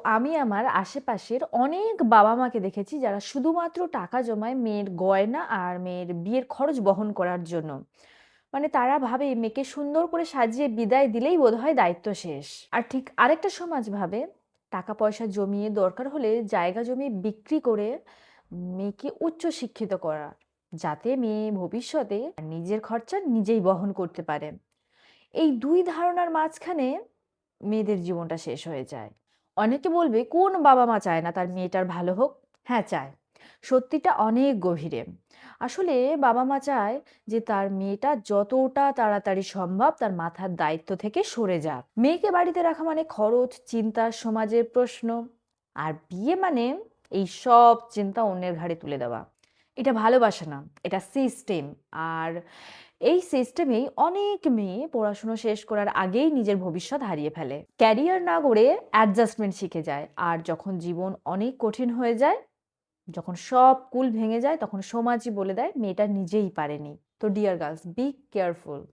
আমি আমার আশেপাশের অনেক বাবা-মাকে দেখেছি যারা শুধুমাত্র টাকা জমায় মেয়ের গয়না আর মেয়ের বিয়ের খরচ বহন করার জন্য। মানে তারা ভাবে মেয়েকে সুন্দর করে সাজিয়ে বিদায় দিলেই বোধহয় দায়িত্ব শেষ। আর ঠিক আরেকটা সমাজ ভাবে টাকা পয়সা জমিয়ে দরকার হলে জায়গা জমি বিক্রি করে মেয়েকে উচ্চ শিক্ষিত করা, যাতে মেয়ে ভবিষ্যতে নিজের খরচা নিজেই বহন করতে পারে। এই ২ ধারণার মাঝখানে মেয়েদের জীবনটা শেষ হয়ে যায়। অনেকে বলবে কোন বাবা-মা চায় না তার মেয়েটার ভালো হোক? হ্যাঁ, চায়। সত্যিটা অনেক গভীরে। আসলে বাবা-মা চায় যে তার মেয়েটা যতটা তাড়াতাড়ি সম্ভব তার মাথার দায়িত্ব থেকে সরে যাক। মেয়েকে বাড়িতে রাখা মানে খরচ, চিন্তা, সমাজের প্রশ্ন। আর বিয়ে মানে এই সব চিন্তা অন্যের ঘাড়ে তুলে দেওয়া। এটা ভালোবাসা না, এটা সিস্টেম। আর এই সিস্টেমেই অনেক মেয়ে পড়াশুনো শেষ করার আগেই নিজের ভবিষ্যৎ হারিয়ে ফেলে। ক্যারিয়ার না গড়ে অ্যাডজাস্টমেন্ট শিখে যায়। আর যখন জীবন অনেক কঠিন হয়ে যায়, যখন সব কুল ভেঙে যায়, তখন সমাজই বলে দেয় মেয়েটা নিজেই পারেনি। তো ডিয়ার গার্লস, বি কেয়ারফুল।